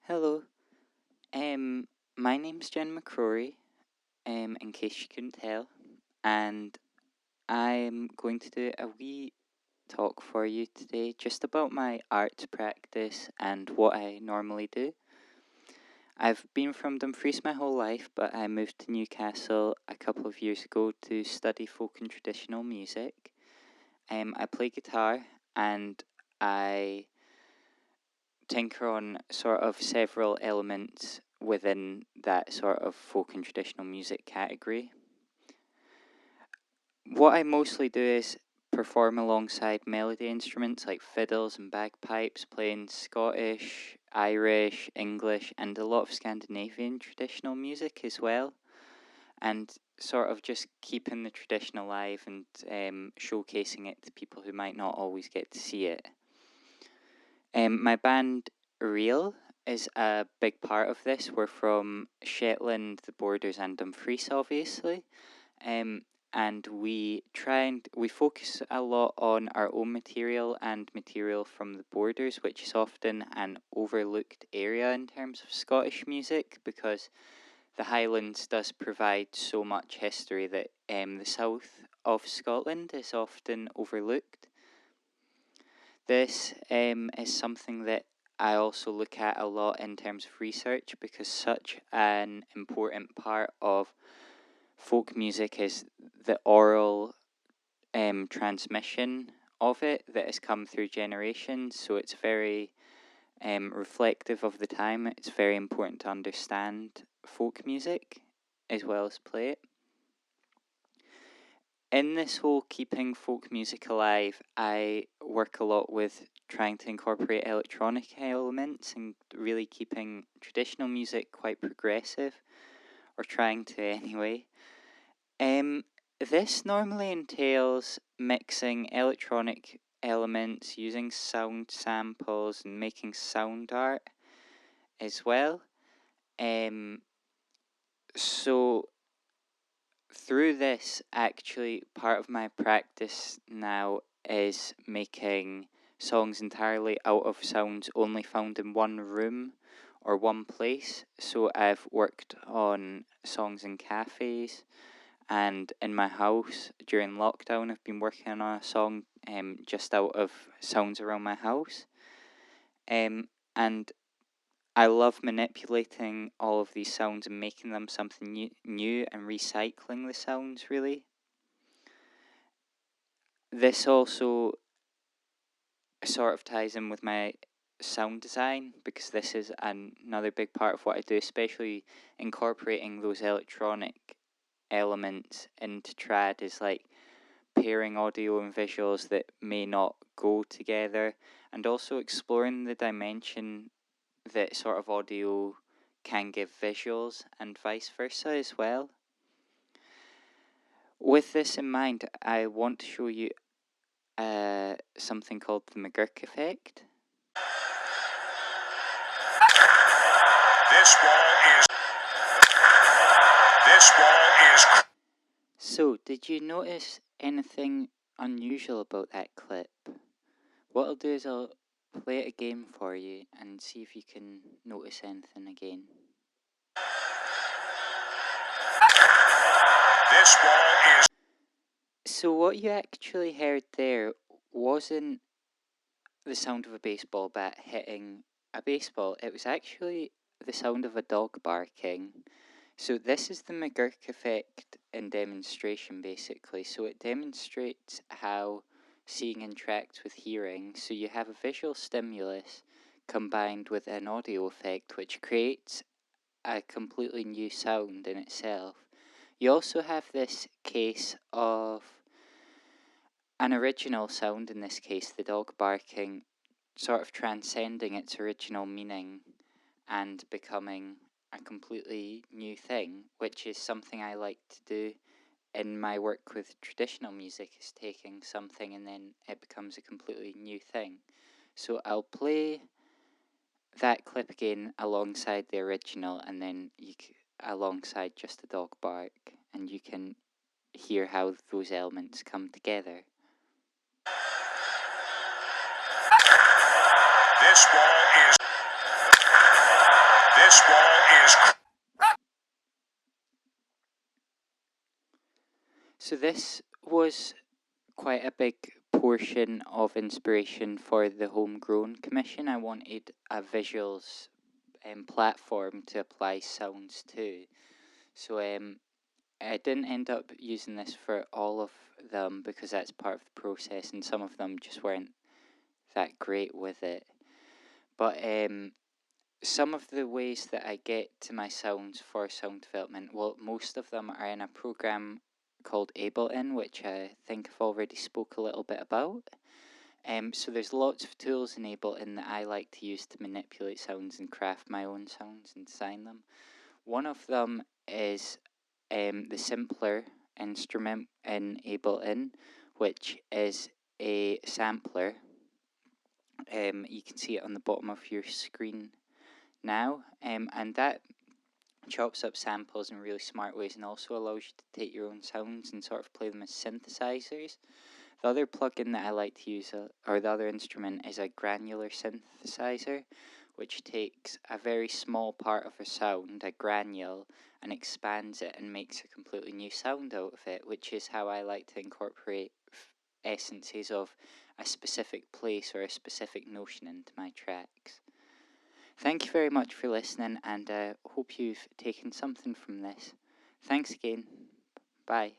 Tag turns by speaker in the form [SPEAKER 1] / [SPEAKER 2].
[SPEAKER 1] Hello. Um, my name's Jenna Macrory, in case you couldn't tell, and I'm going to do a wee talk for you today just about my art practice and what I normally do. I've been from Dumfries my whole life, but I moved to Newcastle a couple of years ago to study folk and traditional music. I play guitar and I tinker on sort of several elements within that sort of folk and traditional music category. What I mostly do is perform alongside melody instruments like fiddles and bagpipes, playing Scottish, Irish, English, and a lot of Scandinavian traditional music as well, and sort of just keeping the tradition alive and showcasing it to people who might not always get to see it. My band Real is a big part of this. We're from Shetland, the Borders, and Dumfries, obviously. And we focus a lot on our own material and material from the Borders, which is often an overlooked area in terms of Scottish music because the Highlands does provide so much history that the south of Scotland is often overlooked. This is something that I also look at a lot in terms of research because such an important part of folk music is the oral transmission of it that has come through generations. So it's very reflective of the time. It's very important to understand folk music as well as play it. In this whole keeping folk music alive, I work a lot with trying to incorporate electronic elements and really keeping traditional music quite progressive, or trying to anyway. This normally entails mixing electronic elements, using sound samples, and making sound art as well. So through this, actually, part of my practice now is making songs entirely out of sounds only found in one room or one place. So I've worked on songs in cafes and in my house. During lockdown, I've been working on a song just out of sounds around my house. And I love manipulating all of these sounds and making them something new and recycling the sounds, really. This also sort of ties in with my sound design because this is another big part of what I do, especially incorporating those electronic elements into trad is like pairing audio and visuals that may not go together, and also exploring the dimension that sort of audio can give visuals and vice versa as well. With this in mind, I want to show you something called the McGurk effect. This ball is. So, did you notice anything unusual about that clip? What I'll do is I'll play it again for you and see if you can notice anything again. This ball is. So what you actually heard there wasn't the sound of a baseball bat hitting a baseball. It was actually the sound of a dog barking. So this is the McGurk effect in demonstration, basically. So it demonstrates how seeing interacts with hearing. So you have a visual stimulus combined with an audio effect, which creates a completely new sound in itself. You also have this case of an original sound, in this case the dog barking, sort of transcending its original meaning and becoming a completely new thing, which is something I like to do in my work with traditional music, is taking something and then it becomes a completely new thing. So I'll play that clip again alongside the original, and then alongside just the dog bark, and you can hear how those elements come together. This ball is.
[SPEAKER 2] This ball is...
[SPEAKER 1] So this was quite a big portion of inspiration for the Homegrown Commission. I wanted a visuals platform to apply sounds to. So I didn't end up using this for all of them because that's part of the process, and some of them just weren't that great with it. But some of the ways that I get to my sounds for sound development, well, most of them are in a program called Ableton, which I think I've already spoke a little bit about. So there's lots of tools in Ableton that I like to use to manipulate sounds and craft my own sounds and design them. One of them is the simpler instrument in Ableton, which is a sampler. You can see it on the bottom of your screen now, and that chops up samples in really smart ways and also allows you to take your own sounds and sort of play them as synthesizers. The other plugin that I like to use, or the other instrument, is a granular synthesizer, which takes a very small part of a sound, a granule, and expands it and makes a completely new sound out of it, which is how I like to incorporate essences of a specific place or a specific notion into my tracks. Thank you very much for listening, and hope you've taken something from this. Thanks again. Bye.